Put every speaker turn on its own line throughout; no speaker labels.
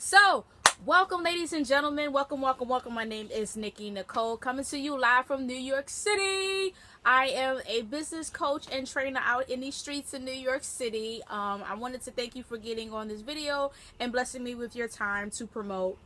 So, welcome, ladies and gentlemen. Welcome. My name is Nikki Nicole, coming to you live from New York City. I am a business coach and trainer out in these streets in New York City. I wanted to thank you for getting on this video and blessing me with your time to promote.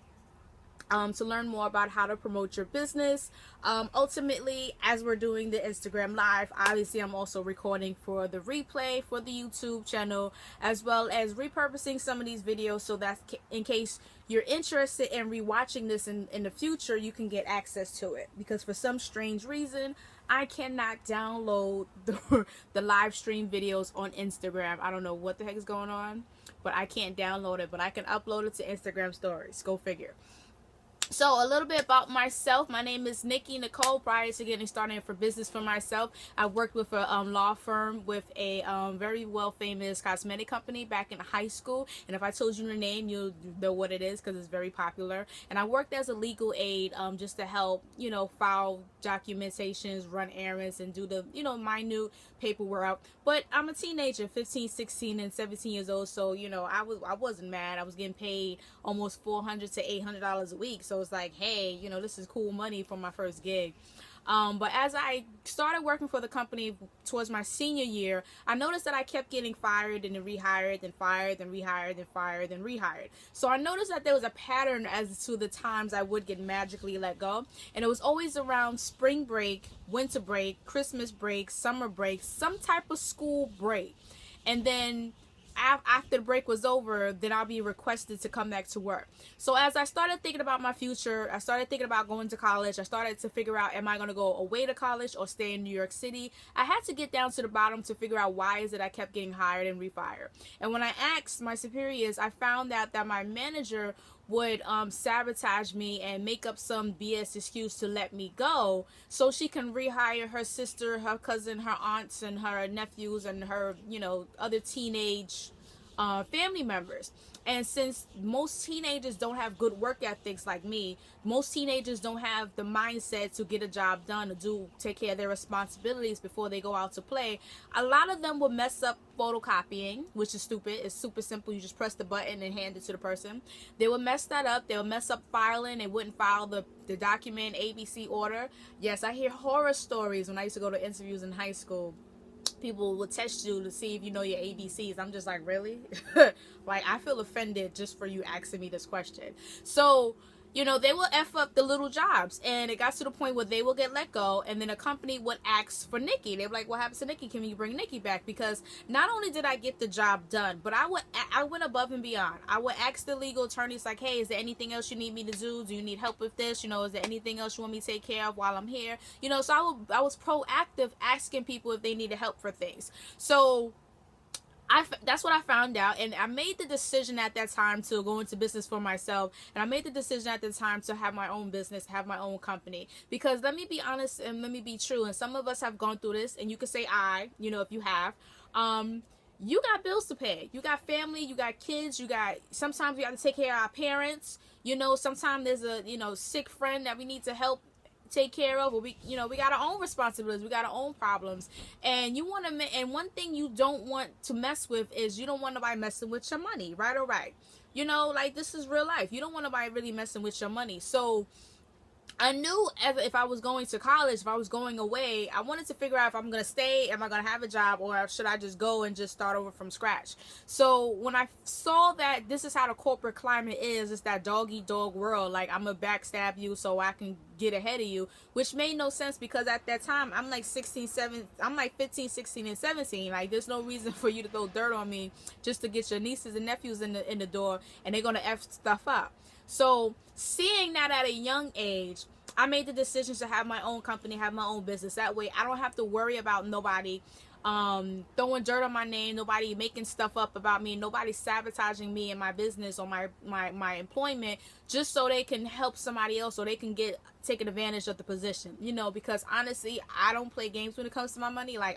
To learn more about how to promote your business. Ultimately, as we're doing the Instagram live, obviously I'm also recording for the replay for the YouTube channel, as well as repurposing some of these videos so that in case you're interested in rewatching this in the future, you can get access to it. Because for some strange reason, I cannot download the live stream videos on Instagram. I don't know what the heck is going on, but I can't download it, but I can upload it to Instagram stories. Go figure. So a little bit about myself. My name is Nikki Nicole. Prior to getting started for business for myself, I worked with a law firm with a very well famous cosmetic company back in high school. And if I told you the name, you'll know what it is because it's very popular. And I worked as a legal aid just to help, file documentations, run errands, and do the, minute paperwork. But I'm a teenager, 15, 16, and 17 years old. So, I wasn't mad. I was getting paid almost $400 to $800 a week. So it's like, hey, this is cool money for my first gig. But as I started working for the company towards my senior year, I noticed that I kept getting fired and then rehired and fired and rehired and fired and rehired. So I noticed that there was a pattern as to the times I would get magically let go. And it was always around spring break, winter break, Christmas break, summer break, some type of school break. And then after the break was over, then I'll be requested to come back to work. So as I started thinking about my future, I started thinking about going to college. I started to figure out, am I going to go away to college or stay in New York City? I had to get down to the bottom to figure out why is it I kept getting hired and refired. And when I asked my superiors, I found out that my manager would sabotage me and make up some BS excuse to let me go so she can rehire her sister, her cousin, her aunts, and her nephews, and her, other teenage family members. And since most teenagers don't have good work ethics like me, most teenagers don't have the mindset to get a job done, to take care of their responsibilities before they go out to play, a lot of them will mess up photocopying, which is stupid. It's super simple. You just press the button and hand it to the person. They will mess that up. They will mess up filing. They wouldn't file the document ABC order. Yes, I hear horror stories when I used to go to interviews in high school. People will test you to see if you know your ABCs. I'm just like, really? Like, I feel offended just for you asking me this question. So, they will F up the little jobs. And it got to the point where they will get let go. And then a company would ask for Nikki. They're like, what happened to Nikki? Can you bring Nikki back? Because not only did I get the job done, but I went above and beyond. I would ask the legal attorneys, like, hey, is there anything else you need me to do? Do you need help with this? Is there anything else you want me to take care of while I'm here? So I was proactive asking people if they needed help for things. So that's what I found out, and I made the decision at that time to go into business for myself, and I made the decision at the time to have my own business, have my own company, because let me be honest and let me be true, and some of us have gone through this, and you could say if you have, you got bills to pay, you got family, you got kids, sometimes we have to take care of our parents, sometimes there's a, sick friend that we need to help take care of, or we got our own responsibilities, we got our own problems, and and one thing you don't want to mess with is you don't want nobody messing with your money, right or right? Like, this is real life. You don't want nobody really messing with your money. So I knew if I was going to college, if I was going away, I wanted to figure out if I'm going to stay, am I going to have a job, or should I just go and just start over from scratch? So when I saw that this is how the corporate climate is, it's that dog-eat-dog world, like, I'm going to backstab you so I can get ahead of you, which made no sense because at that time, I'm like 15, 16, and 17. Like, there's no reason for you to throw dirt on me just to get your nieces and nephews in the door, and they're going to F stuff up. So seeing that at a young age, I made the decision to have my own company, have my own business. That way I don't have to worry about nobody throwing dirt on my name, nobody making stuff up about me, nobody sabotaging me and my business or my employment just so they can help somebody else or they can get taken advantage of the position. Because honestly, I don't play games when it comes to my money. Like,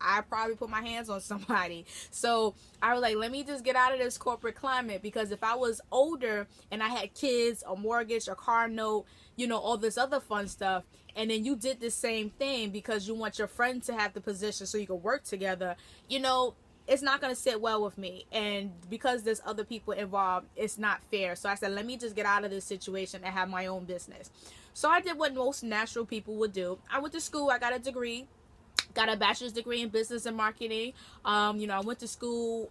I probably put my hands on somebody. So I was like, let me just get out of this corporate climate, because if I was older and I had kids, a mortgage, a car note, all this other fun stuff, and then you did the same thing because you want your friend to have the position so you can work together, it's not going to sit well with me. And because there's other people involved, it's not fair. So I said, let me just get out of this situation and have my own business. So I did what most natural people would do. I went to school. I got a degree. Got a bachelor's degree in business and marketing. I went to school.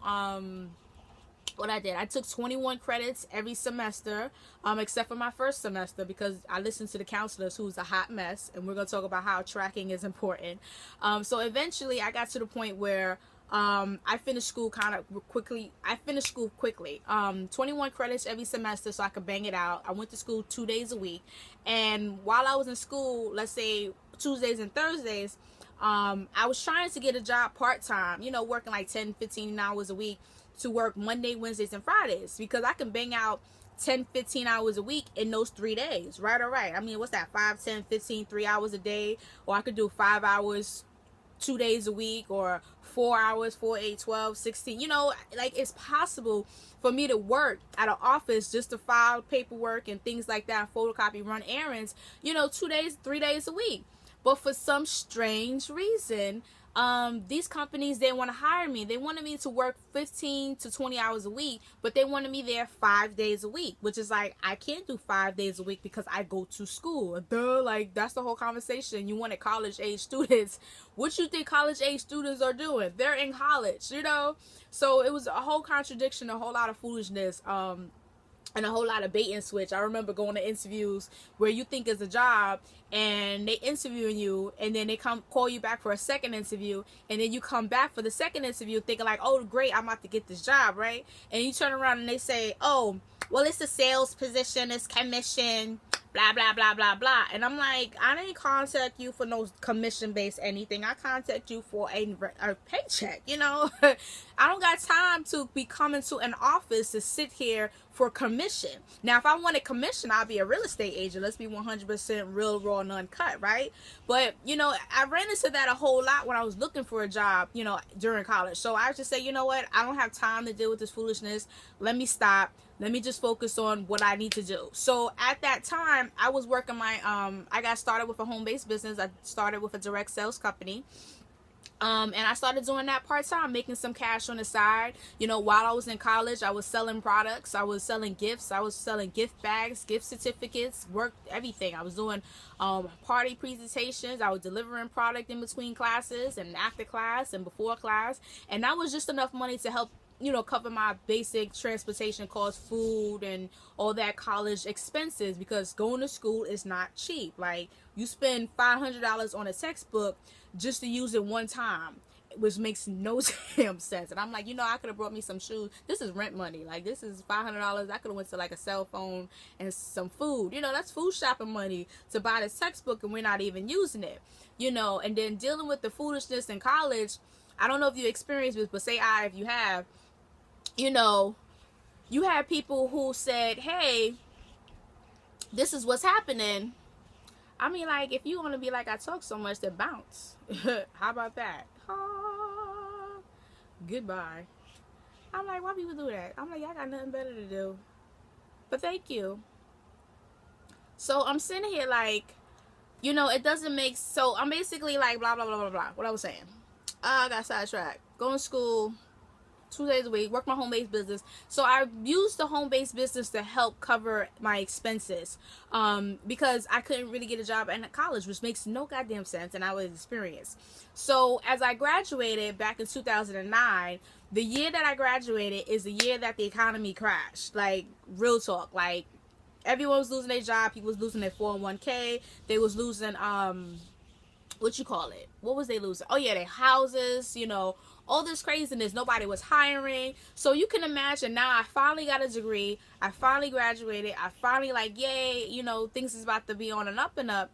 What I did, I took 21 credits every semester, except for my first semester, because I listened to the counselors, who's a hot mess, and we're going to talk about how tracking is important. So eventually I got to the point where I finished school quickly. 21 credits every semester so I could bang it out. I went to school 2 days a week. And while I was in school, let's say Tuesdays and Thursdays, I was trying to get a job part-time, working like 10, 15 hours a week, to work Monday, Wednesdays, and Fridays, because I can bang out 10, 15 hours a week in those 3 days, right? All right. I mean, what's that? 5, 10, 15, 3 hours a day, or I could do 5 hours 2 days a week, or 4 hours, 4, 8, 12, 16. Like, it's possible for me to work at an office just to file paperwork and things like that, photocopy, run errands, 2 days, 3 days a week. But for some strange reason, these companies didn't want to hire me. They wanted me to work 15 to 20 hours a week, but they wanted me there 5 days a week, which is like, I can't do 5 days a week because I go to school. Like, that's the whole conversation. You wanted college age students. What you think college age students are doing? They're in college, So it was a whole contradiction, a whole lot of foolishness. And a whole lot of bait and switch. I remember going to interviews where you think it's a job and they interviewing you, and then they call you back for a second interview, and then you come back for the second interview thinking like, oh great, I'm about to get this job, right? And you turn around and they say, oh, well, it's a sales position, it's commission, blah blah blah blah blah. And I'm like, I didn't contact you for no commission based anything. I contact you for a paycheck. I don't got time to be coming to an office to sit here for commission. Now, if I wanted commission, I'd be a real estate agent. Let's be 100% real, raw, and uncut, right? But I ran into that a whole lot when I was looking for a job, during college. So I just say, you know what, I don't have time to deal with this foolishness. Let me stop. Let me just focus on what I need to do. So at that time, I was working I got started with a home-based business. I started with a direct sales company. And I started doing that part-time, making some cash on the side. While I was in college, I was selling products. I was selling gifts. I was selling gift bags, gift certificates, everything. I was doing party presentations. I was delivering product in between classes and after class and before class. And that was just enough money to help cover my basic transportation costs, food, and all that college expenses, because going to school is not cheap. Like, you spend $500 on a textbook just to use it one time, which makes no damn sense. And I'm like, I could have brought me some shoes. This is rent money. Like, this is $500. I could have went to like a cell phone and some food. That's food shopping money to buy this textbook, and we're not even using it. And then dealing with the foolishness in college. I don't know if you experienced this, but if you have, you had people who said, hey, this is what's happening. I mean, like, if you want to be like, I talk so much, then bounce. How about that? Goodbye. I'm like, why people do that? I'm like, y'all got nothing better to do. But thank you. So I'm sitting here like, it doesn't make, so I'm basically like, blah, blah, blah, blah, blah. What I was saying. I got sidetracked. Going to school 2 days a week, work my home-based business. So I used the home-based business to help cover my expenses, because I couldn't really get a job in college, which makes no goddamn sense, and I was experienced. So as I graduated back in 2009, the year that I graduated is the year that the economy crashed. Like, real talk. Like, everyone was losing their job. People was losing their 401k. They was losing, what was they losing? Oh yeah, their houses, all this craziness. Nobody was hiring. So you can imagine, now I finally got a degree. I finally graduated. I finally yay, things is about to be on and up and up.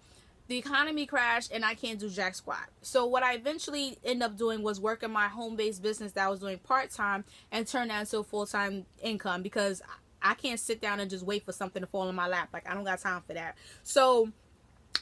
The economy crashed and I can't do jack squat. So what I eventually ended up doing was working my home-based business that I was doing part-time and turn that into a full-time income, because I can't sit down and just wait for something to fall in my lap. Like, I don't got time for that. So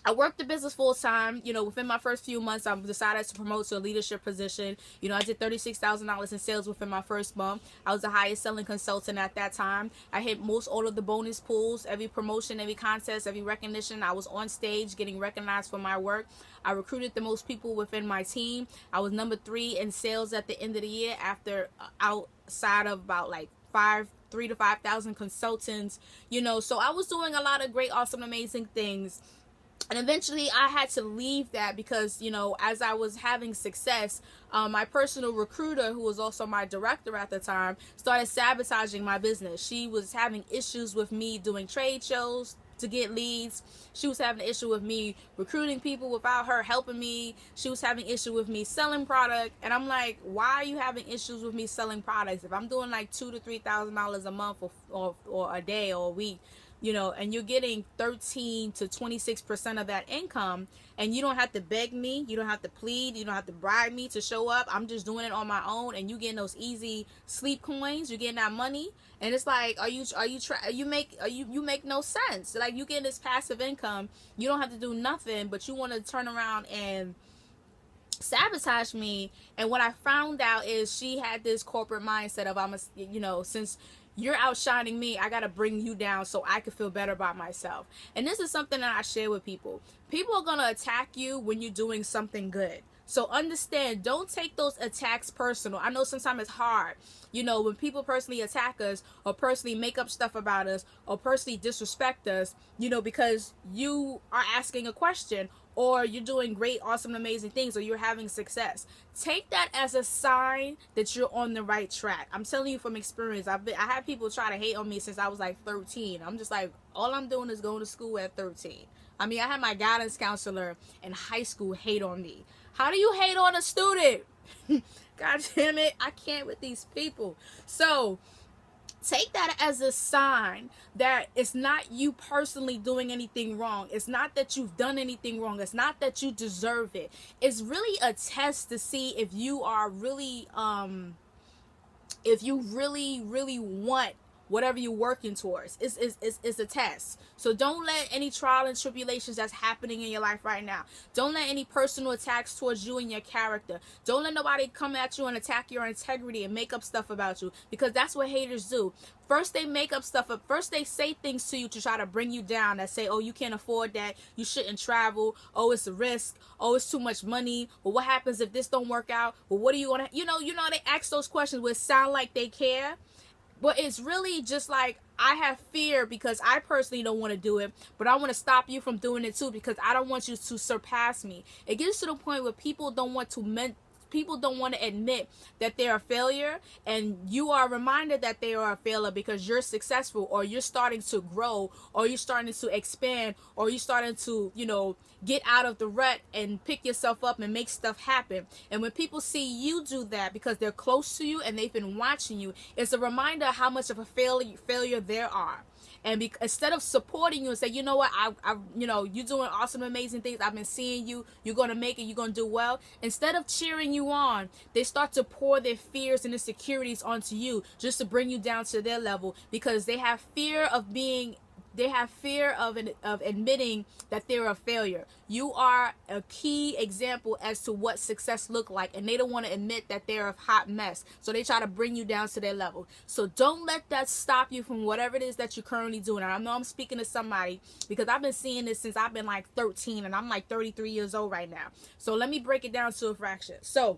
I worked the business full time. You know, within my first few months, I decided to promote to a leadership position. You know, I did $36,000 in sales within my first month. I was the highest selling consultant at that time. I hit most all of the bonus pools, every promotion, every contest, every recognition. I was on stage getting recognized for my work. I recruited the most people within my team. I was number 3 in sales at the end of the year, after outside of about like 3 to 5,000 consultants. You know, so I was doing a lot of great, awesome, amazing things. And eventually I had to leave that because, you know, as I was having success, my personal recruiter, who was also my director at the time, started sabotaging my business. She was having issues with me doing trade shows to get leads. She was having an issue with me recruiting people without her helping me. She was having issue with me selling product. And I'm like, why are you having issues with me selling products? If I'm doing like $2,000 to $3,000 a month or a day or a week, you know, and you're getting 13 to 26% of that income, and you don't have to beg me, you don't have to plead, you don't have to bribe me to show up. I'm just doing it on my own, and you getting those easy sleep coins, you getting that money, and it's like, you make no sense. Like, you getting this passive income, you don't have to do nothing, but you want to turn around and sabotage me. And what I found out is she had this corporate mindset of, you know, since you're outshining me, I gotta bring you down so I can feel better about myself. And this is something that I share with people. People are gonna attack you when you're doing something good. So understand, don't take those attacks personal. I know sometimes it's hard, you know, when people personally attack us or personally make up stuff about us or personally disrespect us, you know, because you are asking a question or you're doing great, awesome, amazing things, or you're having success. Take that as a sign that you're on the right track. I'm telling you from experience. I had people try to hate on me since I was like 13. I'm just like, all I'm doing is going to school at 13. I mean, I had my guidance counselor in high school hate on me. How do you hate on a student? God damn it, I can't with these people. So take that as a sign that it's not you personally doing anything wrong. It's not that you've done anything wrong. It's not that you deserve it. It's really a test to see if you are really, if you really want whatever you're working towards. It's a test. So don't let any trial and tribulations that's happening in your life right now, don't let any personal attacks towards you and your character, don't let nobody come at you and attack your integrity and make up stuff about you, because that's what haters do. First they make up stuff up. First they say things to you to try to bring you down, that say, oh, you can't afford that, you shouldn't travel, oh, it's a risk, oh, it's too much money, well, what happens if this don't work out, well, what are you gonna, you know, they ask those questions which sound like they care. But it's really just like, I have fear because I personally don't want to do it, but I want to stop you from doing it too, because I don't want you to surpass me. It gets to the point where people don't want to admit that they're a failure, and you are reminded that they are a failure because you're successful, or you're starting to grow, or you're starting to expand, or you're starting to, you know, get out of the rut and pick yourself up and make stuff happen. And when people see you do that because they're close to you and they've been watching you, it's a reminder how much of a failure there are. And instead of supporting you and say, you know what, you know, you're doing awesome, amazing things, I've been seeing you, you're going to make it, you're going to do well. Instead of cheering you on, they start to pour their fears and insecurities onto you just to bring you down to their level, because they have fear of admitting that they're a failure. You are a key example as to what success look like, and they don't want to admit that they're a hot mess, so they try to bring you down to their level. So don't let that stop you from whatever it is that you're currently doing. And I know I'm speaking to somebody because I've been seeing this since I've been like 13, and I'm like 33 years old right now. So let me break it down to a fraction. So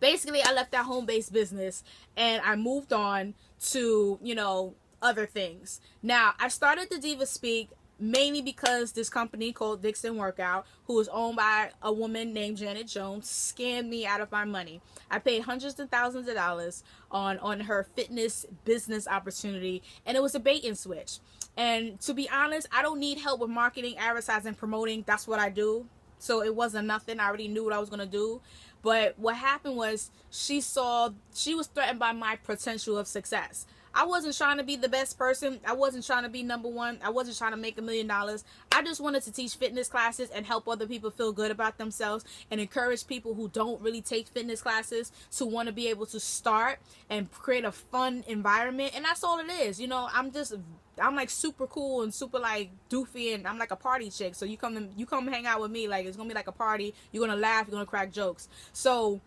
basically, I left that home-based business and I moved on to, you know, other things. Now, I started the Diva Speak mainly because this company called Dixon Workout, who is owned by a woman named Janet Jones, scammed me out of my money. I paid hundreds of thousands of dollars on her fitness business opportunity, and it was a bait and switch. And to be honest, I don't need help with marketing, advertising, promoting. That's what I do. So it wasn't nothing. I already knew what I was going to do. But what happened was she was threatened by my potential of success. I wasn't trying to be the best person. I wasn't trying to be number one. I wasn't trying to make $1 million. I just wanted to teach fitness classes and help other people feel good about themselves and encourage people who don't really take fitness classes to want to be able to start and create a fun environment. And that's all it is. You know, I'm like super cool and super like doofy, and I'm like a party chick. So you come hang out with me, like it's gonna be like a party. You're gonna laugh, you're gonna crack jokes. So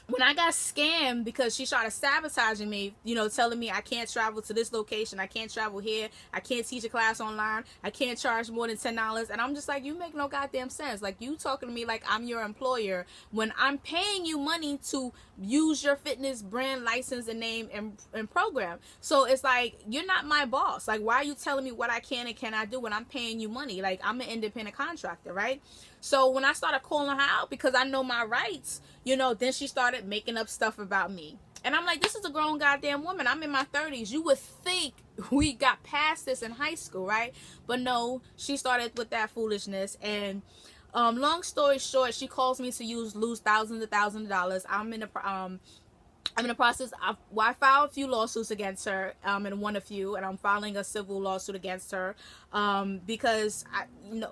when I got scammed because she started sabotaging me, you know, telling me I can't travel to this location, I can't travel here, I can't teach a class online, I can't charge more than $10, and I'm just like, you make no goddamn sense. Like, you talking to me like I'm your employer when I'm paying you money to use your fitness brand, license, and name and program. So it's like, you're not my boss. Like, why are you telling me what I can and cannot do when I'm paying you money? Like, I'm an independent contractor, right? So when I started calling her out because I know my rights, you know, then she started making up stuff about me. And I'm like, this is a grown goddamn woman. I'm in my 30s. You would think we got past this in high school, right? But no, she started with that foolishness. And long story short, she calls me to lose thousands of dollars. I'm in the process of, I filed a few lawsuits against her, and won a few, and I'm filing a civil lawsuit against her, because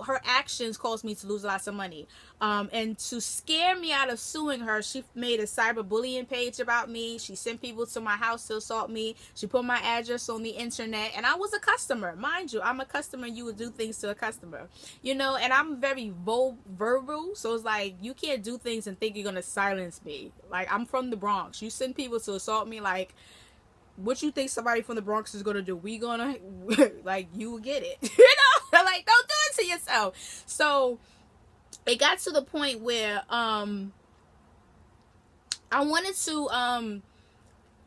her actions caused me to lose lots of money. And to scare me out of suing her, she made a cyberbullying page about me. She sent people to my house to assault me. She put my address on the internet, and I was a customer. Mind you, I'm a customer. You would do things to a customer, you know, and I'm very verbal. So it's like, you can't do things and think you're going to silence me. Like, I'm from the Bronx. You send people to assault me, like, what you think somebody from the Bronx is gonna do? We gonna like, you will get it. You know, like, don't do it to yourself. So it got to the point where I wanted to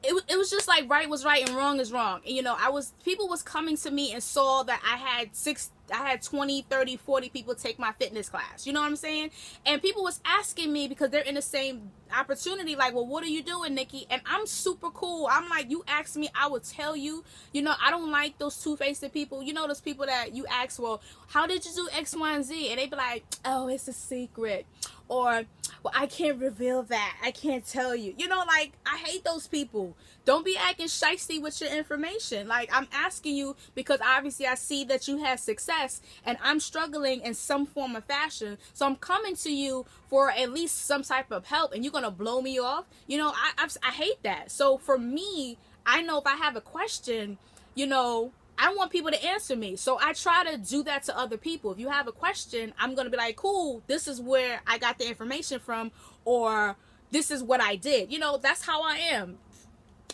it was just like, right was right and wrong is wrong. And, you know, people was coming to me and saw that I had 20, 30, 40 people take my fitness class. You know what I'm saying? And people was asking me, because they're in the same opportunity, like, well, what are you doing, Nikki? And I'm super cool. I'm like, you ask me, I will tell you. You know, I don't like those two-faced people. You know, those people that you ask, well, how did you do X, Y, and Z? And they be like, oh, it's a secret. Or, well, I can't reveal that. I can't tell you. You know, like, I hate those people. Don't be acting shysty with your information. Like, I'm asking you because obviously I see that you had success and I'm struggling in some form of fashion. So I'm coming to you for at least some type of help, and you're going to blow me off. You know, I hate that. So for me, I know if I have a question, you know, I want people to answer me. So I try to do that to other people. If you have a question, I'm going to be like, cool, this is where I got the information from, or this is what I did. You know, that's how I am.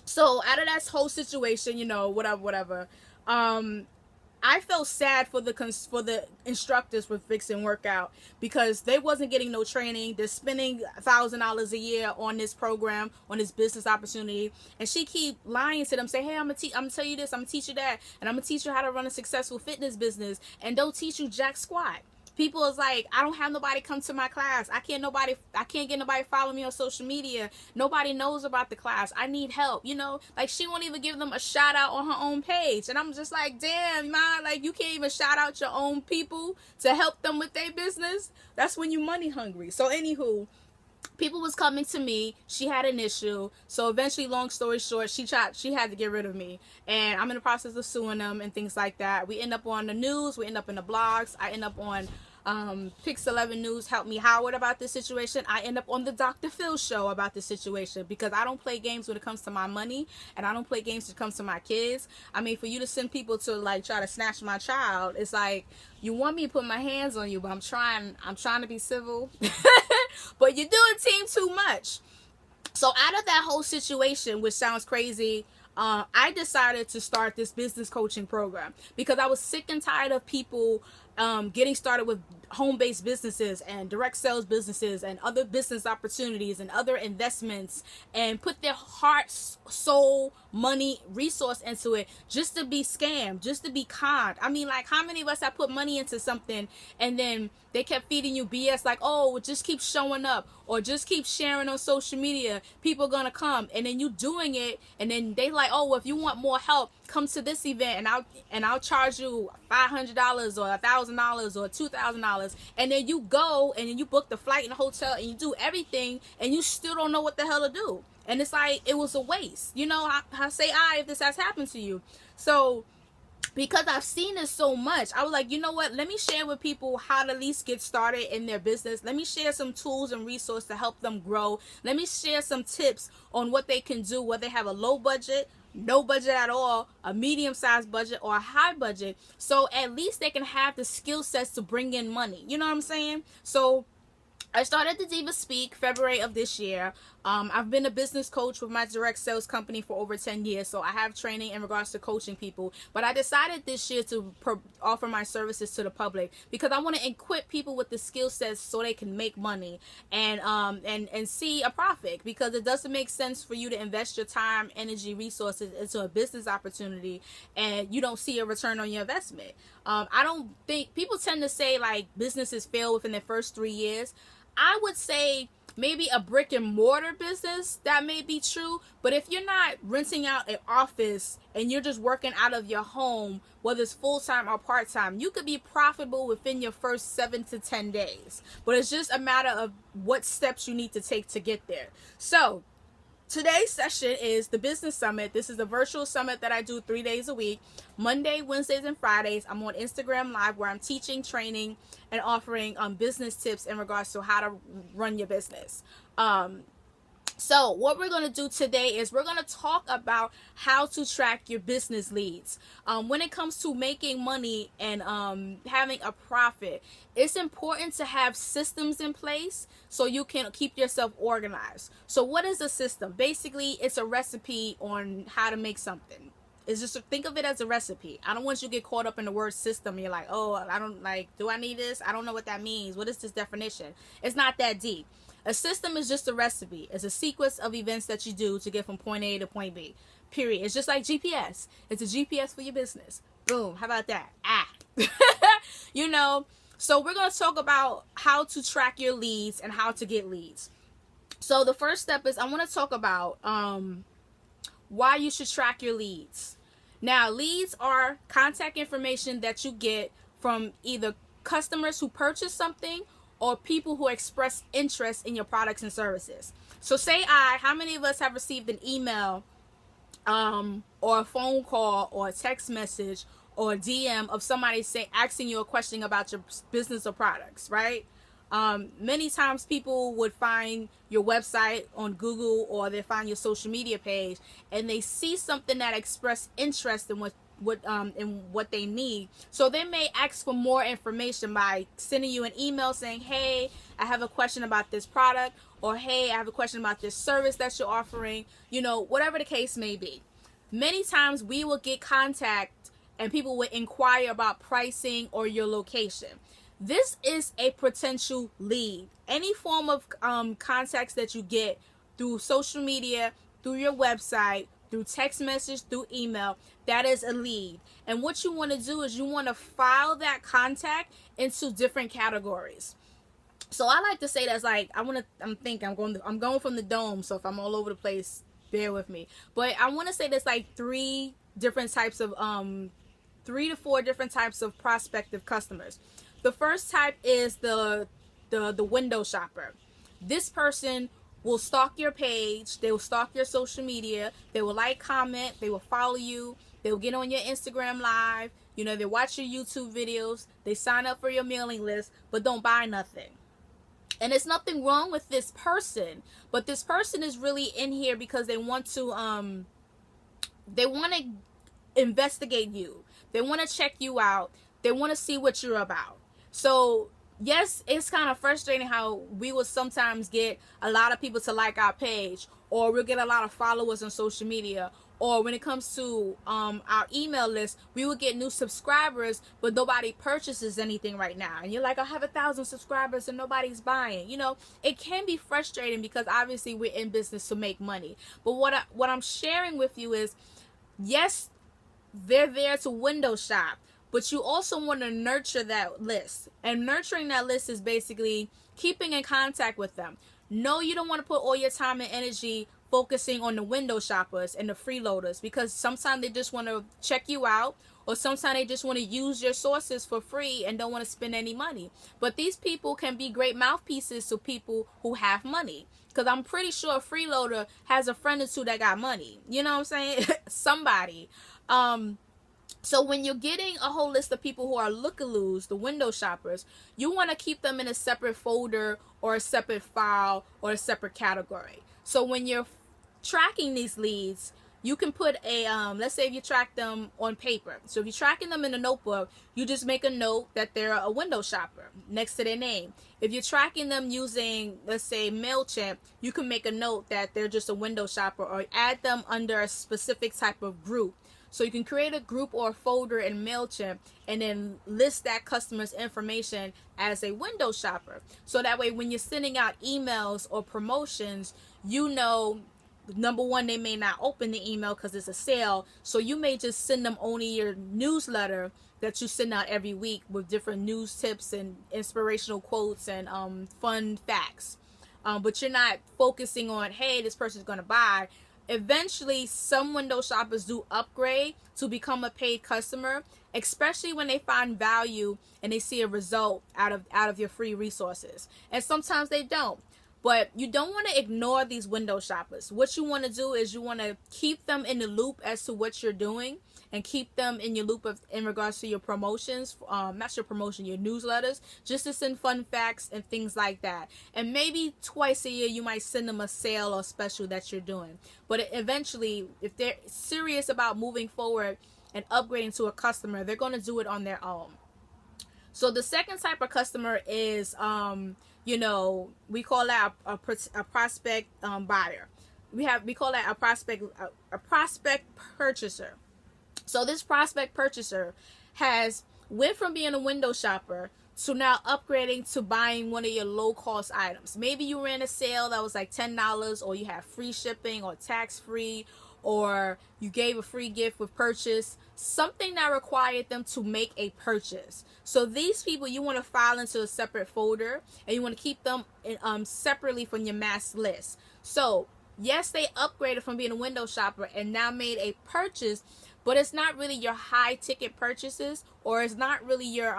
So out of that whole situation, you know, whatever, I felt sad for the instructors for Fix and Workout, because they wasn't getting no training. They're spending $1,000 a year on this program, on this business opportunity, and she keep lying to them, say, hey, I'm gonna tell you this, I'm gonna teach you that, and I'm gonna teach you how to run a successful fitness business, and don't teach you jack squat. People is like, I don't have nobody come to my class. I can't get nobody follow me on social media. Nobody knows about the class. I need help. You know, like, she won't even give them a shout out on her own page. And I'm just like, damn, man, like, you can't even shout out your own people to help them with their business. That's when you money hungry. So anywho, people was coming to me. She had an issue. So eventually, long story short, she had to get rid of me. And I'm in the process of suing them and things like that. We end up on the news. We end up in the blogs. I end up on Pix 11 News, Help Me Howard, about this situation. I end up on the Dr. Phil show about this situation, because I don't play games when it comes to my money, and I don't play games when it comes to my kids. I mean, for you to send people to, like, try to snatch my child, it's like, you want me to put my hands on you, but I'm trying to be civil. But you're doing team too much. So out of that whole situation, which sounds crazy, I decided to start this business coaching program, because I was sick and tired of people getting started with home-based businesses and direct sales businesses and other business opportunities and other investments, and put their heart, soul, money, resource into it just to be scammed, just to be conned. I mean, like, how many of us have put money into something and then they kept feeding you BS, like, oh, just keep showing up, or just keep sharing on social media, people are gonna come, and then you doing it, and then they like, oh, well, if you want more help, come to this event, and I'll charge you $500 or $1,000 or $2,000, and then you go and then you book the flight and the hotel and you do everything, and you still don't know what the hell to do. And it's like, it was a waste. You know, I say if this has happened to you. So because I've seen this so much, I was like, you know what, let me share with people how to at least get started in their business. Let me share some tools and resources to help them grow. Let me share some tips on what they can do, whether they have a low budget, no budget at all, a medium-sized budget, or a high budget, so at least they can have the skill sets to bring in money. You know what I'm saying? So I started the Diva Speak February of this year. I've been a business coach with my direct sales company for over 10 years, so I have training in regards to coaching people. But I decided this year to offer my services to the public because I want to equip people with the skill sets so they can make money and see a profit. Because it doesn't make sense for you to invest your time, energy, resources into a business opportunity and you don't see a return on your investment. I don't think people tend to say like businesses fail within their first 3 years. I would say maybe a brick and mortar business, that may be true. But if you're not renting out an office and you're just working out of your home, whether it's full-time or part-time, you could be profitable within your first 7 to 10 days. But it's just a matter of what steps you need to take to get there. So today's session is the Business Summit. This is a virtual summit that I do 3 days a week. Monday, Wednesdays, and Fridays, I'm on Instagram Live where I'm teaching, training, and offering business tips in regards to how to run your business. So what we're going to do today is we're going to talk about how to track your business leads. When it comes to making money and having a profit, it's important to have systems in place so you can keep yourself organized. So what is a system? Basically, it's a recipe on how to make something. It's just, think of it as a recipe. I don't want you to get caught up in the word system. You're like, oh, I don't like, do I need this? I don't know what that means. What is this definition? It's not that deep. A system is just a recipe. It's a sequence of events that you do to get from point A to point B. Period. It's just like GPS. It's a GPS for your business. Boom. How about that? You know, so we're going to talk about how to track your leads and how to get leads. So the first step is I want to talk about why you should track your leads. Now, leads are contact information that you get from either customers who purchase something or people who express interest in your products and services. So say how many of us have received an email or a phone call or a text message or a DM of somebody asking you a question about your business or products, right? Many times people would find your website on Google or they find your social media page and they see something that express interest in what they need. So they may ask for more information by sending you an email saying, hey, I have a question about this product, or hey, I have a question about this service that you're offering, you know, whatever the case may be. Many times we will get contact and people will inquire about pricing or your location. This is a potential lead. Any form of contacts that you get through social media, through your website, through text message, through email, that is a lead. And what you want to do is you want to file that contact into different categories. So I like to say that's like, I'm going from the dome, so if I'm all over the place, bear with me. But I want to say there's like 3 to 4 different types of prospective customers. The first type is the window shopper. This person will stalk your page, they will stalk your social media, they will like, comment, they will follow you, they will get on your Instagram Live, you know, they watch your YouTube videos, they sign up for your mailing list, but don't buy nothing. And there's nothing wrong with this person, but this person is really in here because they want to investigate you. They want to check you out. They want to see what you're about. So yes, it's kind of frustrating how we will sometimes get a lot of people to like our page, or we'll get a lot of followers on social media, or when it comes to our email list, we will get new subscribers, but nobody purchases anything right now. And you're like, I have 1,000 subscribers and nobody's buying. You know, it can be frustrating because obviously we're in business to make money. But what I'm sharing with you is, yes, they're there to window shop, but you also want to nurture that list. And nurturing that list is basically keeping in contact with them. No, you don't want to put all your time and energy focusing on the window shoppers and the freeloaders, because sometimes they just want to check you out, or sometimes they just want to use your sources for free and don't want to spend any money. But these people can be great mouthpieces to people who have money. Because I'm pretty sure a freeloader has a friend or two that got money. You know what I'm saying? Somebody. So when you're getting a whole list of people who are look-a-loos, the window shoppers, you want to keep them in a separate folder or a separate file or a separate category. So when you're tracking these leads, you can put a, let's say if you track them on paper. So if you're tracking them in a notebook, you just make a note that they're a window shopper next to their name. If you're tracking them using, let's say, MailChimp, you can make a note that they're just a window shopper, or add them under a specific type of group. So you can create a group or a folder in MailChimp and then list that customer's information as a window shopper. So that way when you're sending out emails or promotions, you know, number one, they may not open the email because it's a sale. So you may just send them only your newsletter that you send out every week with different news tips and inspirational quotes and fun facts. But you're not focusing on, hey, this person's going to buy. Eventually, some window shoppers do upgrade to become a paid customer, especially when they find value and they see a result out of your free resources. And sometimes they don't. But you don't want to ignore these window shoppers. What you want to do is you want to keep them in the loop as to what you're doing, and keep them in your loop in regards to your promotions, not your promotion, your newsletters, just to send fun facts and things like that. And maybe twice a year you might send them a sale or special that you're doing. But eventually, if they're serious about moving forward and upgrading to a customer, they're going to do it on their own. So the second type of customer is, you know, we call that a prospect buyer. We call that a prospect purchaser. So this prospect purchaser went from being a window shopper to now upgrading to buying one of your low cost items. Maybe you ran a sale that was like $10, or you have free shipping or tax free, or you gave a free gift with purchase, something that required them to make a purchase. So these people you want to file into a separate folder, and you want to keep them separately from your mass list. So yes, they upgraded from being a window shopper and now made a purchase, but it's not really your high ticket purchases, or it's not really your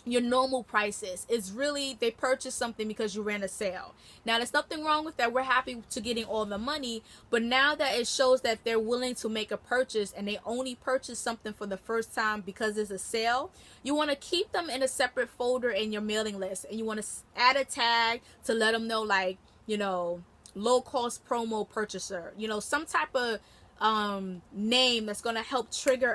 normal prices. It's really they purchased something because you ran a sale. Now there's nothing wrong with that. We're happy to getting all the money, but now that it shows that they're willing to make a purchase and they only purchase something for the first time because it's a sale, you want to keep them in a separate folder in your mailing list, and you want to add a tag to let them know, like, you know, low cost promo purchaser, you know, some type of name that's going to help trigger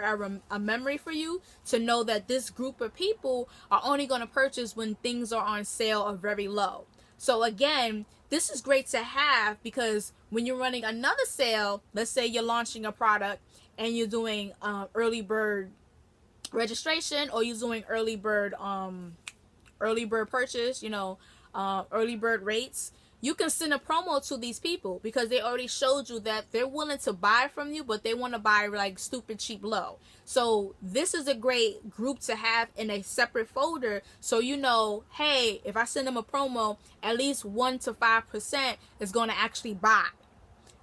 a memory for you to know that this group of people are only going to purchase when things are on sale or very low. So again, this is great to have, because when you're running another sale, let's say you're launching a product and you're doing early bird registration, or you're doing early bird purchase, you know, early bird rates, you can send a promo to these people because they already showed you that they're willing to buy from you, but they want to buy like stupid cheap low. So this is a great group to have in a separate folder, so you know, hey, if I send them a promo, at least 1 to 5% is going to actually buy,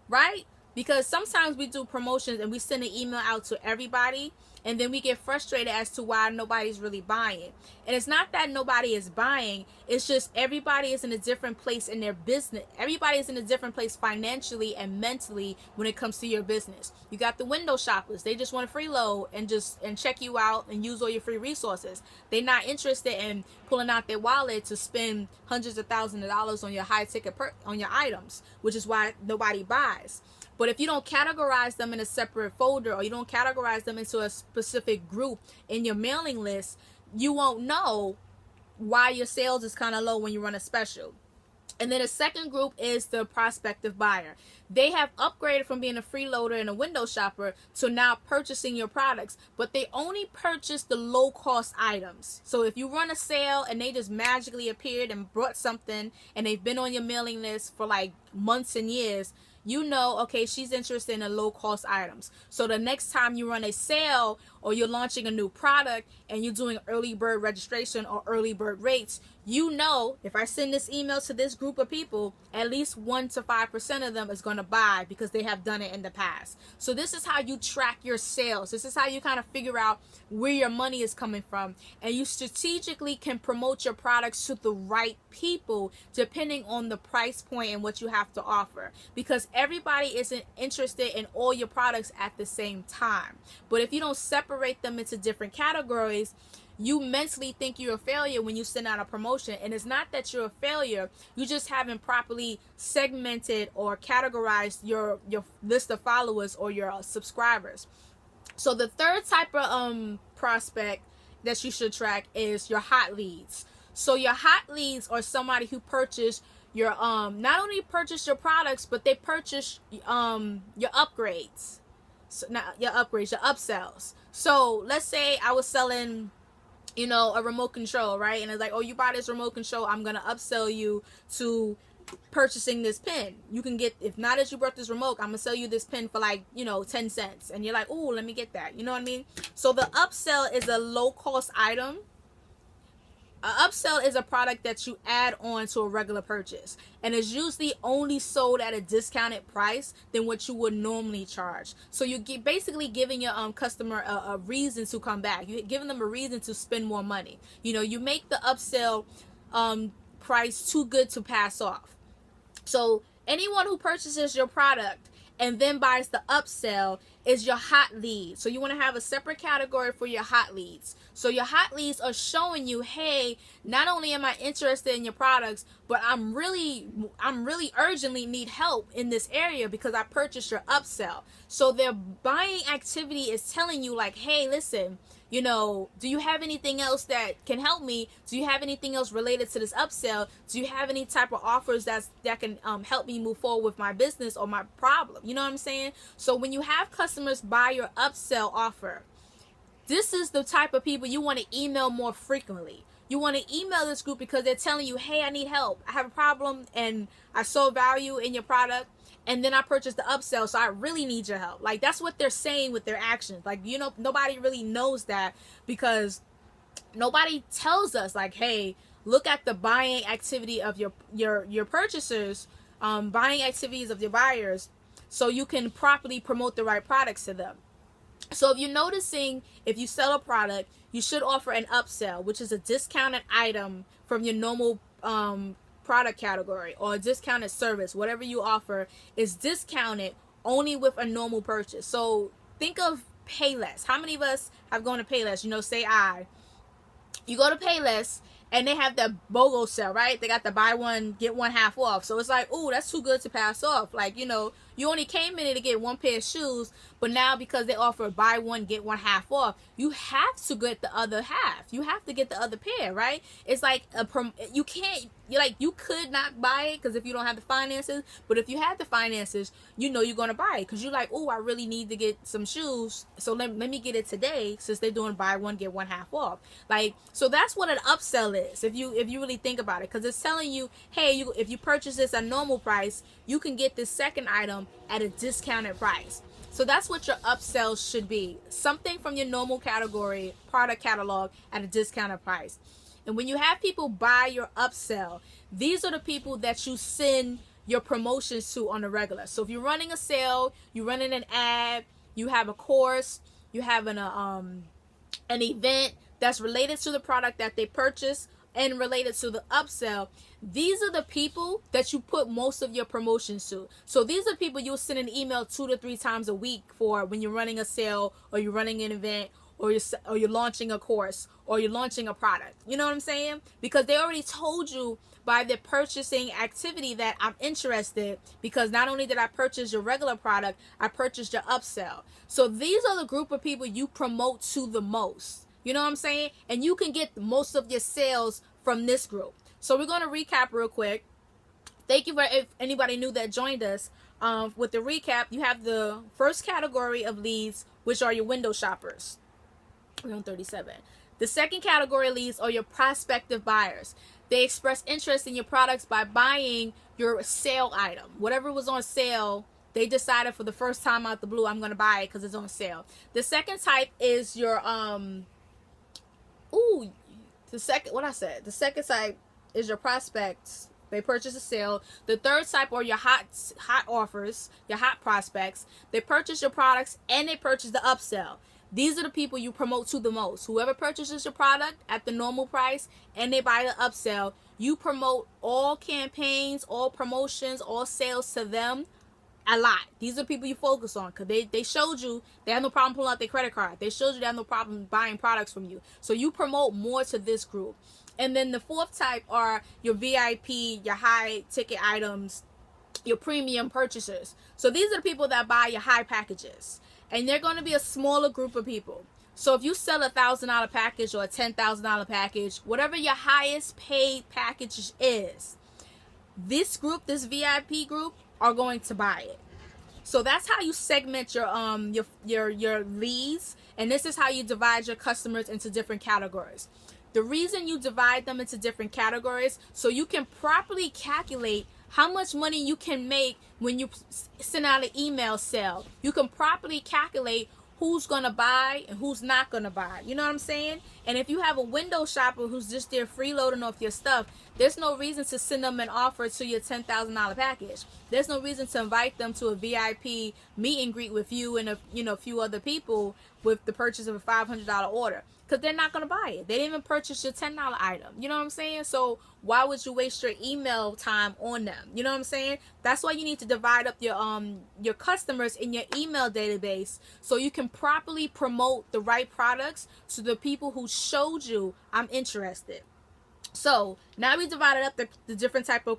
right? Because sometimes we do promotions and we send an email out to everybody, and then we get frustrated as to why nobody's really buying. And it's not that nobody is buying, it's just everybody is in a different place in their business. Everybody is in a different place financially and mentally when it comes to your business. You got the window shoppers, they just want to freeload and check you out and use all your free resources. They're not interested in pulling out their wallet to spend hundreds of thousands of dollars on your high ticket on your items, which is why nobody buys. But if you don't categorize them in a separate folder, or you don't categorize them into a specific group in your mailing list, you won't know why your sales is kind of low when you run a special. And then the second group is the prospective buyer. They have upgraded from being a freeloader and a window shopper to now purchasing your products, but they only purchase the low cost items. So if you run a sale and they just magically appeared and brought something, and they've been on your mailing list for like months and years, you know, okay, she's interested in the low cost items. So the next time you run a sale, or you're launching a new product and you're doing early bird registration or early bird rates, you know, if I send this email to this group of people, at least 1 to 5% of them is going to buy because they have done it in the past. So this is how you track your sales. This is how you kind of figure out where your money is coming from. And you strategically can promote your products to the right people depending on the price point and what you have to offer. Because everybody isn't interested in all your products at the same time. But if you don't separate them into different categories, you mentally think you're a failure when you send out a promotion. And it's not that you're a failure, you just haven't properly segmented or categorized your list of followers or your subscribers. So the third type of prospect that you should track is your hot leads. So your hot leads are somebody who purchased your not only purchase your products, but they purchase your upgrades. So not your upgrades, your upsells. So let's say I was selling, you know, a remote control, right? And it's like, oh, you buy this remote control, I'm gonna upsell you to purchasing this pen. You can get, if not as you bought this remote, I'm gonna sell you this pen for like, you know, 10 cents. And you're like, oh, let me get that. You know what I mean? So the upsell is a low cost item. An upsell is a product that you add on to a regular purchase, and it's usually only sold at a discounted price than what you would normally charge. So you get basically giving your customer a reason to come back. You're giving them a reason to spend more money. You know, you make the upsell price too good to pass off. So anyone who purchases your product and then buys the upsell is your hot lead. So you want to have a separate category for your hot leads. So your hot leads are showing you, hey, not only am I interested in your products, but I'm really urgently need help in this area because I purchased your upsell. So their buying activity is telling you like, hey, listen, you know, do you have anything else that can help me? Do you have anything else related to this upsell? Do you have any type of offers that can help me move forward with my business or my problem? You know what I'm saying? So when you have customers buy your upsell offer, this is the type of people you want to email more frequently. You want to email this group because they're telling you, hey, I need help. I have a problem and I saw value in your product. And then I purchased the upsell, so I really need your help. Like, that's what they're saying with their actions. Like, you know, nobody really knows that because nobody tells us, like, hey, look at the buying activity of your purchasers, buying activities of your buyers, so you can properly promote the right products to them. So if you're noticing, if you sell a product, you should offer an upsell, which is a discounted item from your normal product category or a discounted service. Whatever you offer is discounted only with a normal purchase. So think of Payless. How many of us have gone to Payless? You know, say I. You go to Payless and they have the BOGO sale, right? They got the buy one, get one half off. So it's like, oh, that's too good to pass off. Like, you know, you only came in to get one pair of shoes, but now because they offer buy one, get one half off, you have to get the other half. You have to get the other pair, right? It's like you can't, you could not buy it because if you don't have the finances, but if you have the finances, you know you're going to buy it because you're like, oh, I really need to get some shoes, so let me get it today since they're doing buy one, get one half off. Like, so that's what an upsell is if you really think about it, because it's telling you, hey, if you purchase this at normal price, you can get this second item at a discounted price. So that's what your upsells should be. Something from your normal category, product catalog at a discounted price. And when you have people buy your upsell, these are the people that you send your promotions to on a regular. So if you're running a sale, you're running an ad, you have a course, you have an event that's related to the product that they purchased and related to the upsell, these are the people that you put most of your promotions to. So these are people you'll send an email 2 to 3 times a week for when you're running a sale or you're running an event or you're launching a course or you're launching a product. You know what I'm saying? Because they already told you by the purchasing activity that I'm interested, because not only did I purchase your regular product, I purchased your upsell. So these are the group of people you promote to the most. You know what I'm saying? And you can get most of your sales from this group. So we're going to recap real quick. Thank you for if anybody new that joined us. With the recap, you have the first category of leads, which are your window shoppers. We're on 37. The second category of leads are your prospective buyers. They express interest in your products by buying your sale item. Whatever was on sale, they decided for the first time out the blue, I'm going to buy it because it's on sale. The second type is your the second type is your prospects. They purchase a sale. The third type are your hot offers, your hot prospects. They purchase your products and they purchase the upsell. These are the people you promote to the most. Whoever purchases your product at the normal price and they buy the upsell, you promote all campaigns, all promotions, all sales to them a lot. These are the people you focus on because they showed you they have no problem pulling out their credit card. They showed you they have no problem buying products from you. So you promote more to this group. And then the fourth type are your VIP, your high ticket items, your premium purchasers. So these are the people that buy your high packages. And they're going to be a smaller group of people. So if you sell $1,000 package or a $10,000 package, whatever your highest paid package is, this group, this VIP group, are going to buy it. So that's how you segment your leads, and this is how you divide your customers into different categories. The reason you divide them into different categories so you can properly calculate how much money you can make when you send out an email sale. You can properly calculate who's going to buy and who's not going to buy. You know what I'm saying? And if you have a window shopper who's just there freeloading off your stuff, there's no reason to send them an offer to your $10,000 package. There's no reason to invite them to a VIP meet and greet with you and a few other people with the purchase of a $500 order. Because they're not going to buy it. They didn't even purchase your $10 item. You know what I'm saying? So why would you waste your email time on them? You know what I'm saying? That's why you need to divide up your customers in your email database so you can properly promote the right products to the people who showed you I'm interested. So now we divided up the different type of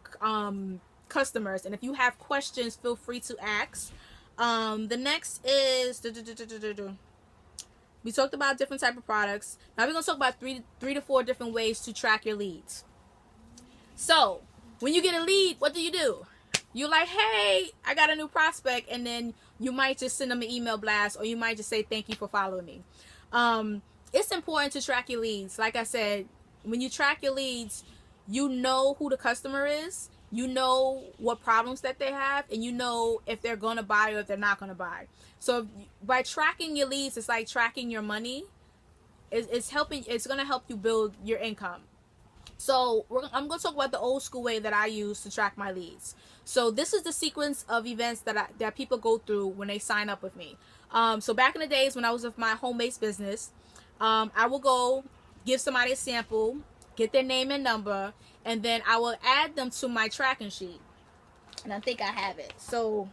customers. And if you have questions, feel free to ask. The next is... We talked about different type of products. Now we're going to talk about three to four different ways to track your leads. So when you get a lead, what do? You're like, hey, I got a new prospect. And then you might just send them an email blast, or you might just say, thank you for following me. It's important to track your leads. Like I said, when you track your leads, you know who the customer is. You know what problems that they have, and you know if they're going to buy or if they're not going to buy. So by tracking your leads, it's like tracking your money. It's going to help you build your income. So I'm going to talk about the old school way that I use to track my leads. So this is the sequence of events that people go through when they sign up with me. So back in the days when I was with my home-based business, I will go give somebody a sample, get their name and number, and then I will add them to my tracking sheet. And I think I have it. So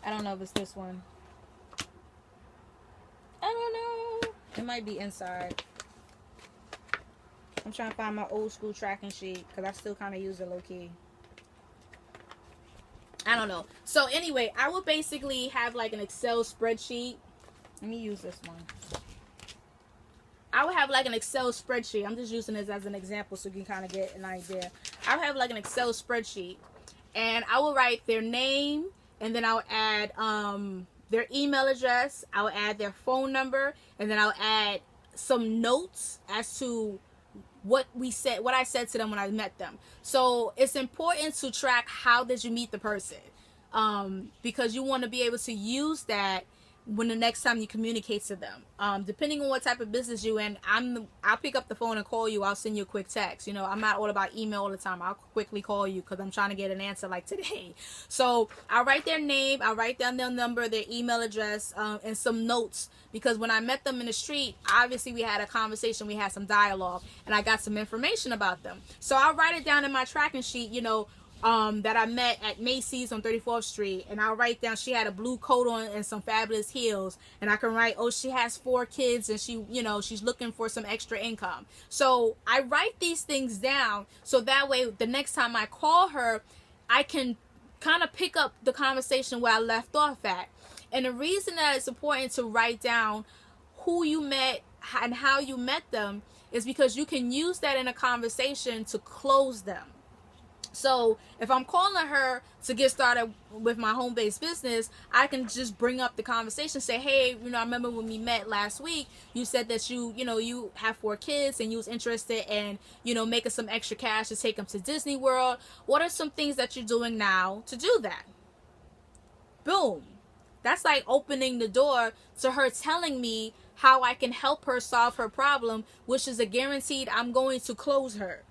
I don't know if it's this one. I don't know. It might be inside. I'm trying to find my old school tracking sheet because I still kind of use it low key. I don't know. So anyway, I will basically have like an Excel spreadsheet. Let me use this one. I would have like an Excel spreadsheet. I'm just using this as an example so you can kind of get an idea. I would have like an Excel spreadsheet, and I will write their name, and then I will add their email address. I will add their phone number, and then I'll add some notes as to what I said to them when I met them. So it's important to track how did you meet the person, because you want to be able to use that when the next time you communicate to them. Depending on what type of business you're in, I'll pick up the phone and call you. I'll send you a quick text. You know, I'm not all about email all the time. I'll quickly call you because I'm trying to get an answer like today. So I'll write their name, I'll write down their number, their email address, and some notes, because when I met them in the street, obviously we had a conversation, we had some dialogue, and I got some information about them. So I'll write it down in my tracking sheet, you know, that I met at Macy's on 34th Street, and I'll write down she had a blue coat on and some fabulous heels, and I can write, oh, she has 4 kids and she, you know, she's looking for some extra income. So I write these things down so that way the next time I call her, I can kind of pick up the conversation where I left off at. And the reason that it's important to write down who you met and how you met them is because you can use that in a conversation to close them. So if I'm calling her to get started with my home-based business, I can just bring up the conversation, say, hey, you know, I remember when we met last week, you said that you have 4 kids and you was interested in, you know, making some extra cash to take them to Disney World. What are some things that you're doing now to do that? Boom. That's like opening the door to her telling me how I can help her solve her problem, which is a guaranteed I'm going to close her.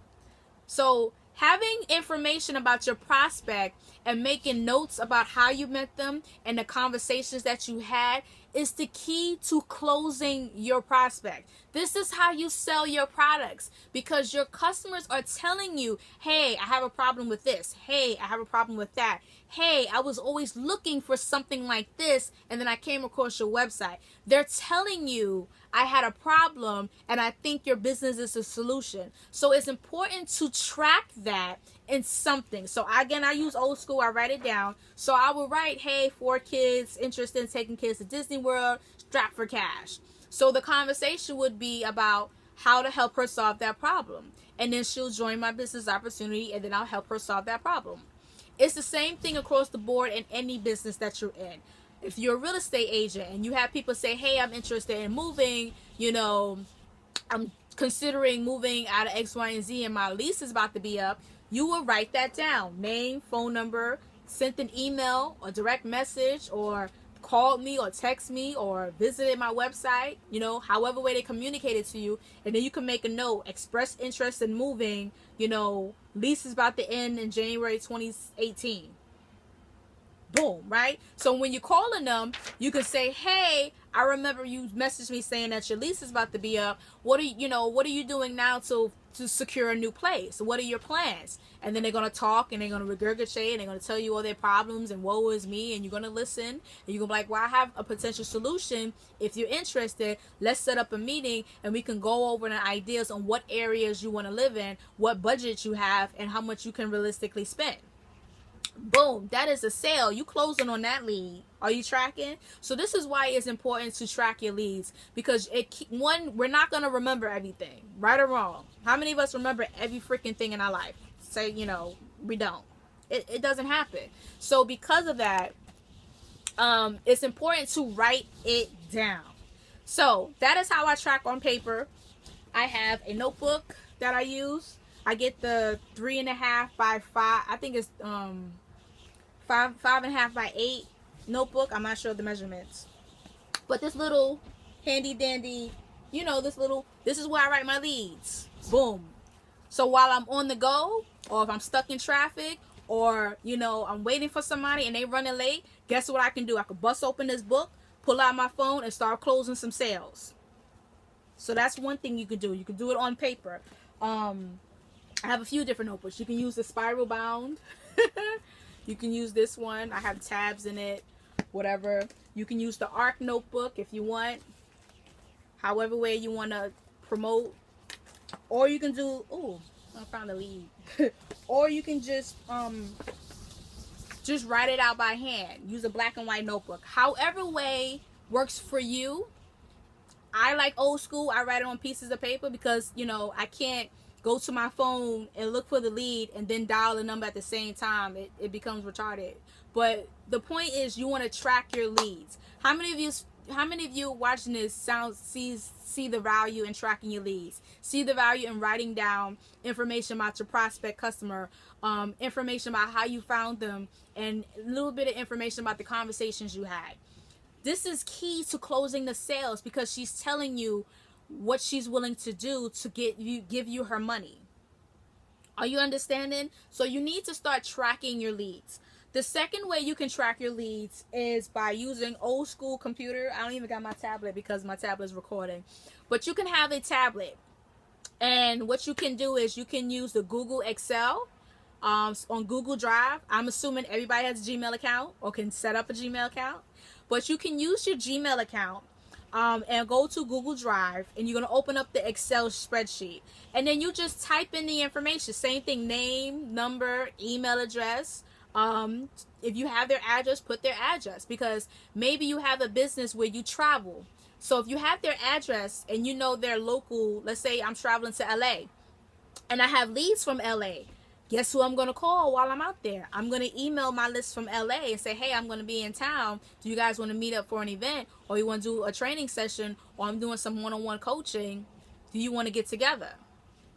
So having information about your prospect and making notes about how you met them and the conversations that you had is the key to closing your prospect. This is how you sell your products, because your customers are telling you, hey, I have a problem with this. Hey, I have a problem with that. Hey, I was always looking for something like this, and then I came across your website. They're telling you, I had a problem, and I think your business is a solution. So it's important to track that in something. So again, I use old school. I write it down. So I will write, hey, 4 kids interested in taking kids to Disney World, strapped for cash. So the conversation would be about how to help her solve that problem. And then she'll join my business opportunity, and then I'll help her solve that problem. It's the same thing across the board in any business that you're in. If you're a real estate agent and you have people say, hey, I'm interested in moving, I'm considering moving out of X, Y, and Z, and my lease is about to be up, you will write that down. Name, phone number, sent an email or direct message, or called me or text me or visited my website, however way they communicated to you. And then you can make a note, express interest in moving, lease is about to end in January 2018. Boom, right? So when you're calling them, you can say, hey, I remember you messaged me saying that your lease is about to be up. What are you doing now to secure a new place? What are your plans? And then they're going to talk, and they're going to regurgitate, and they're going to tell you all their problems and woe is me, and you're going to listen, and you're going to be like, well, I have a potential solution. If you're interested, let's set up a meeting, and we can go over the ideas on what areas you want to live in, what budget you have, and how much you can realistically spend. Boom, that is a sale. You closing on that lead. Are you tracking? So this is why it's important to track your leads, because we're not going to remember everything, right or wrong. How many of us remember every freaking thing in our life? Say, we don't. It doesn't happen. So because of that, it's important to write it down. So that is how I track on paper. I have a notebook that I use. I get the 3.5 by 5. I think it's 5.5 by 8 notebook. I'm not sure of the measurements, but this little handy dandy, this is where I write my leads. Boom. So while I'm on the go, or if I'm stuck in traffic, or I'm waiting for somebody and they running late, guess what I can do? I can bust open this book, pull out my phone, and start closing some sales. So that's one thing you can do. You can do it on paper. I have a few different notebooks. You can use the spiral bound. You can use this one. I have tabs in it, whatever. You can use the ARC notebook if you want, however way you want to promote. Or you can do, I found a lead. Or you can just write it out by hand. Use a black and white notebook. However way works for you. I like old school. I write it on pieces of paper because, I can't go to my phone and look for the lead and then dial the number at the same time. It becomes retarded. But the point is, you want to track your leads. How many of you watching this see the value in tracking your leads? See the value in writing down information about your prospect customer, information about how you found them, and a little bit of information about the conversations you had. This is key to closing the sales, because she's telling you what she's willing to do to give you her money. Are you understanding? So you need to start tracking your leads. The second way you can track your leads is by using old school computer. I don't even got my tablet because my tablet is recording. But you can have a tablet. And what you can do is you can use the Google Excel on Google Drive. I'm assuming everybody has a Gmail account or can set up a Gmail account. But you can use your Gmail account and go to Google Drive, and you're going to open up the Excel spreadsheet. And then you just type in the information. Same thing, name, number, email address. If you have their address, put their address, because maybe you have a business where you travel. So if you have their address and they're local, let's say I'm traveling to LA and I have leads from LA. Guess who I'm going to call while I'm out there? I'm going to email my list from LA and say, hey, I'm going to be in town. Do you guys want to meet up for an event, or you want to do a training session, or I'm doing some one-on-one coaching? Do you want to get together?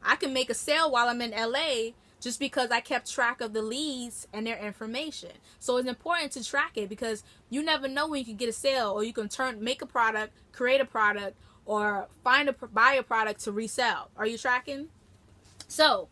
I can make a sale while I'm in LA just because I kept track of the leads and their information. So it's important to track it, because you never know when you can get a sale, or you can make a product, create a product, or buy a product to resell. Are you tracking? So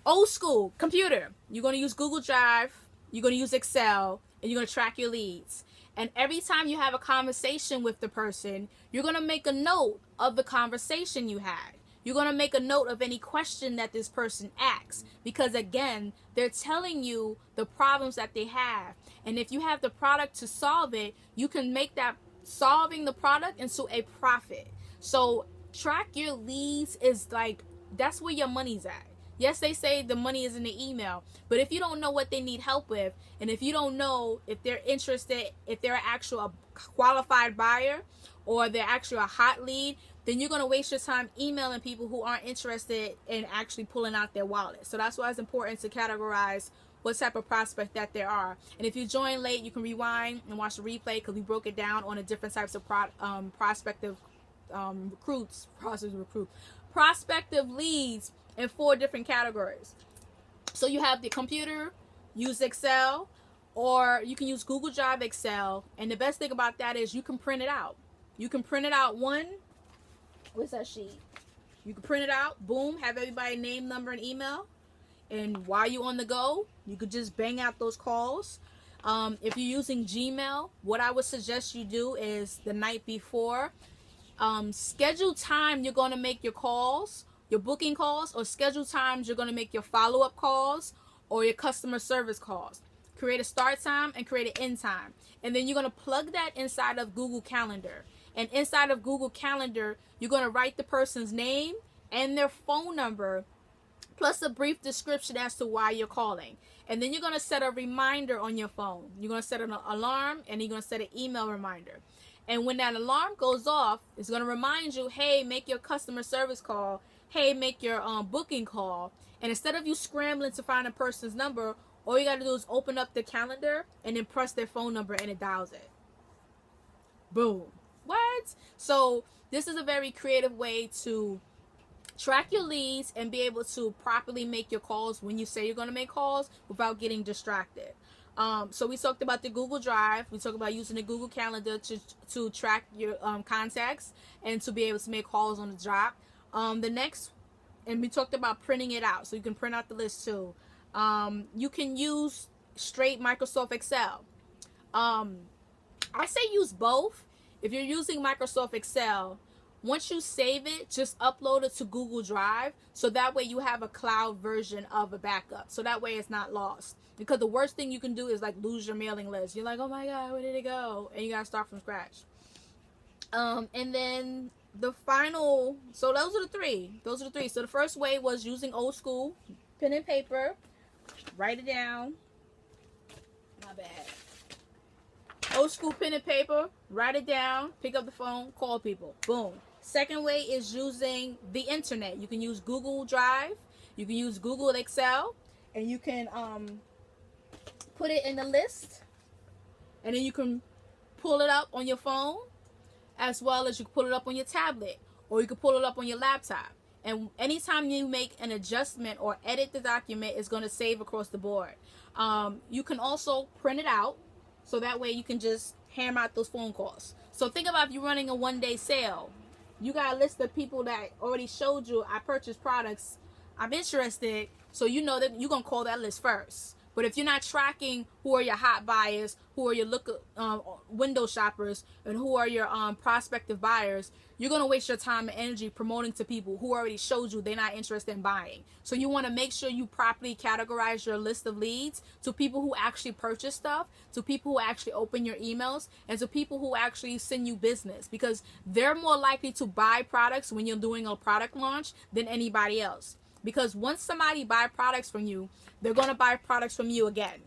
Old school, computer. You're going to use Google Drive, you're going to use Excel, and you're going to track your leads. And every time you have a conversation with the person, you're going to make a note of the conversation you had. You're going to make a note of any question that this person asks, because again, they're telling you the problems that they have. And if you have the product to solve it, you can make that solving the product into a profit. So track your leads is like, that's where your money's at. Yes, they say the money is in the email, but if you don't know what they need help with, and if you don't know if they're interested, if they're actually a qualified buyer or they're actually a hot lead, then you're going to waste your time emailing people who aren't interested in actually pulling out their wallet. So that's why it's important to categorize what type of prospect that there are. And if you join late, you can rewind and watch the replay, because we broke it down on the different types of prospective prospective leads in 4 different categories. So you have the computer, use Excel, or you can use Google Drive Excel. And the best thing about that is you can print it out. You can print it out what's that sheet? You can print it out, boom, have everybody name, number, and email. And while you're on the go, you could just bang out those calls. If you're using Gmail, what I would suggest you do is the night before, schedule time you're going to make your calls, your booking calls, or schedule times you're going to make your follow-up calls or your customer service calls. Create a start time and create an end time. And then you're going to plug that inside of Google Calendar. And inside of Google Calendar, you're going to write the person's name and their phone number, plus a brief description as to why you're calling. And then you're going to set a reminder on your phone. You're going to set an alarm, and you're going to set an email reminder. And when that alarm goes off, it's going to remind you, hey, make your customer service call. Hey, make your booking call. And instead of you scrambling to find a person's number, all you got to do is open up the calendar and then press their phone number, and it dials it. Boom. What? So this is a very creative way to track your leads and be able to properly make your calls when you say you're going to make calls without getting distracted. So we talked about the Google Drive. We talked about using the Google Calendar to track your contacts and to be able to make calls on the drop. The next, and we talked about printing it out, so you can print out the list too. You can use straight Microsoft Excel. I say use both. If you're using Microsoft Excel, once you save it, just upload it to Google Drive, so that way you have a cloud version of a backup, so that way it's not lost. Because the worst thing you can do is like lose your mailing list. You're like, oh my god, where did it go? And you gotta start from scratch. And then the final, so those are the three. So the first way was using old school, pen and paper, write it down. My bad. Old school pen and paper, write it down, pick up the phone, call people. Boom. Second way is using the internet. You can use Google Drive, you can use Google Excel, and you can put it in the list, and then you can pull it up on your phone, as well as you can pull it up on your tablet, or you can pull it up on your laptop. And anytime you make an adjustment or edit the document, it's going to save across the board. You can also print it out, so that way you can just hammer out those phone calls. So think about if you're running a one-day sale. You got a list of people that already showed you, I purchased products, I'm interested, so you know that you're going to call that list first. But if you're not tracking who are your hot buyers, who are your window shoppers, and who are your prospective buyers, you're going to waste your time and energy promoting to people who already showed you they're not interested in buying. So you want to make sure you properly categorize your list of leads to people who actually purchase stuff, to people who actually open your emails, and to people who actually send you business, because they're more likely to buy products when you're doing a product launch than anybody else. Because once somebody buy products from you, they're going to buy products from you again.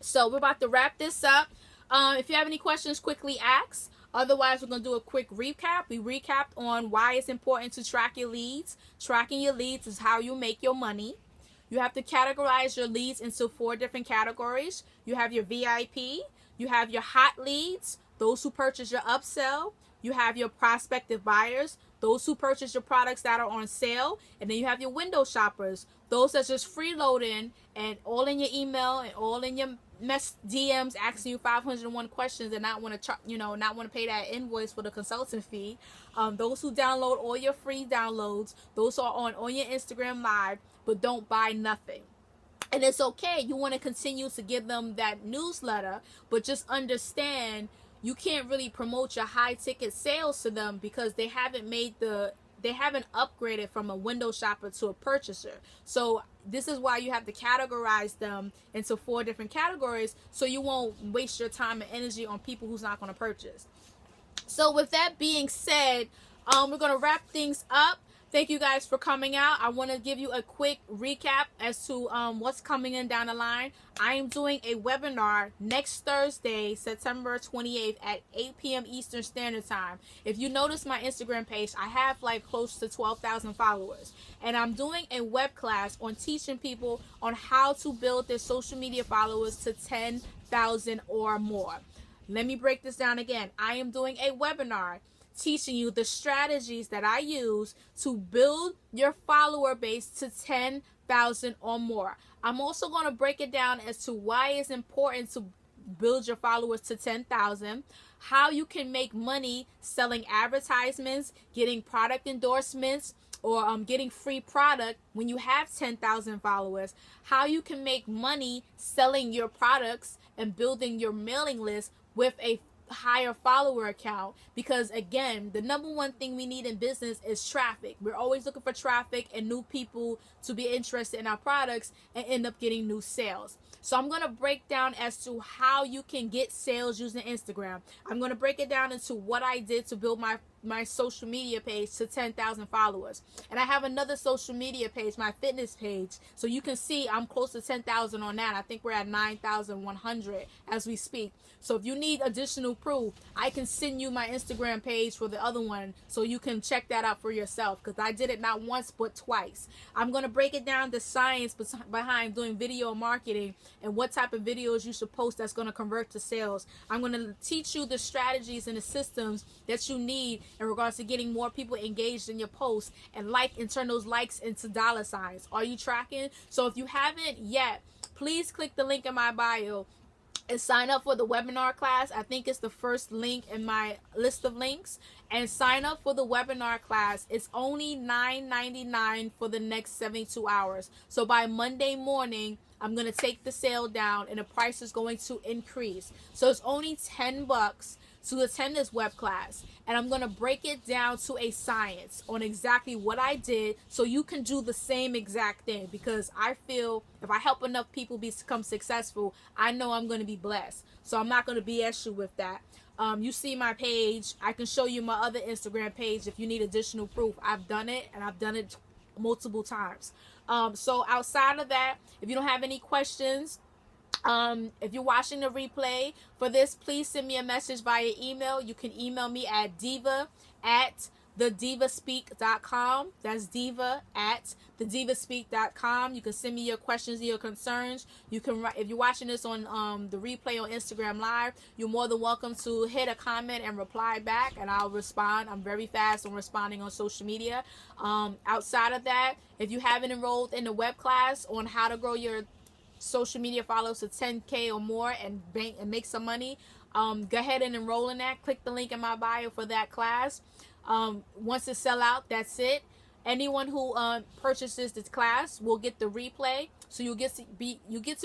So we're about to wrap this up. If you have any questions, quickly ask. Otherwise, we're going to do a quick recap. We recapped on why it's important to track your leads. Tracking your leads is how you make your money. You have to categorize your leads into 4 different categories. You have your VIP. You have your hot leads, those who purchase your upsell. You have your prospective buyers, those who purchase your products that are on sale. And then you have your window shoppers, those that just freeloading and all in your email and all in your DMs asking you 501 questions and not want to, not want to pay that invoice for the consultant fee. Those who download all your free downloads, those are on your Instagram Live, but don't buy nothing. And it's okay. You want to continue to give them that newsletter, but just understand you can't really promote your high ticket sales to them because they haven't upgraded from a window shopper to a purchaser. So this is why you have to categorize them into 4 different categories, so you won't waste your time and energy on people who's not going to purchase. So with that being said, we're going to wrap things up. Thank you guys for coming out. I want to give you a quick recap as to what's coming in down the line. I am doing a webinar next Thursday, September 28th at 8 p.m. Eastern Standard Time. If you notice my Instagram page, I have like close to 12,000 followers. And I'm doing a web class on teaching people on how to build their social media followers to 10,000 or more. Let me break this down again. I am doing a webinar teaching you the strategies that I use to build your follower base to 10,000 or more. I'm also going to break it down as to why it's important to build your followers to 10,000, how you can make money selling advertisements, getting product endorsements, or getting free product when you have 10,000 followers, how you can make money selling your products and building your mailing list with a higher follower account, because again, the number one thing we need in business is traffic. We're always looking for traffic and new people to be interested in our products and end up getting new sales. So I'm going to break down as to how you can get sales using Instagram. I'm going to break it down into what I did to build my social media page to 10,000 followers. And I have another social media page, my fitness page. So you can see I'm close to 10,000 on that. I think we're at 9,100 as we speak. So if you need additional proof, I can send you my Instagram page for the other one so you can check that out for yourself, because I did it not once but twice. I'm going to break it down, the science behind doing video marketing and what type of videos you should post that's going to convert to sales. I'm going to teach you the strategies and the systems that you need in regards to getting more people engaged in your posts and turn those likes into dollar signs. Are you tracking? So if you haven't yet, please click the link in my bio and sign up for the webinar class. I think it's the first link in my list of links. And sign up for the webinar class. It's only $9.99 for the next 72 hours. So by Monday morning, I'm going to take the sale down and the price is going to increase. So it's only $10 to attend this web class, and I'm going to break it down to a science on exactly what I did so you can do the same exact thing, because I feel if I help enough people become successful, I know I'm going to be blessed. So I'm not going to BS you with that. You see my page. I can show you my other Instagram page if you need additional proof. I've done it, and I've done it multiple times. So outside of that, if you don't have any questions, if you're watching the replay for this, please send me a message via email. You can email me at diva@thedivaspeak.com. That's diva@thedivaspeak.com. You can send me your questions and your concerns. You can, if you're watching this on the replay on Instagram Live, you're more than welcome to hit a comment and reply back, and I'll respond. I'm very fast on responding on social media. Outside of that, if you haven't enrolled in the web class on how to grow your social media followers to 10K or more and make some money, go ahead and enroll in that. Click the link in my bio for that class. Once it sell out, that's it. Anyone who purchases this class will get the replay, so you get to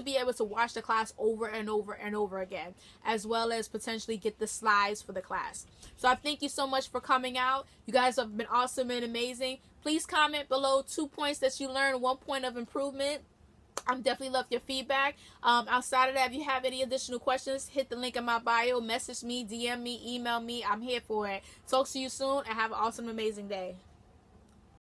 be able to watch the class over and over and over again, as well as potentially get the slides for the class. So I thank you so much for coming out. You guys have been awesome and amazing. Please comment below 2 points that you learned, 1 point of improvement. I'm definitely love your feedback. Outside of that, if you have any additional questions, hit the link in my bio, message me, DM me, email me. I'm here for it. Talk to you soon, and have an awesome, amazing day.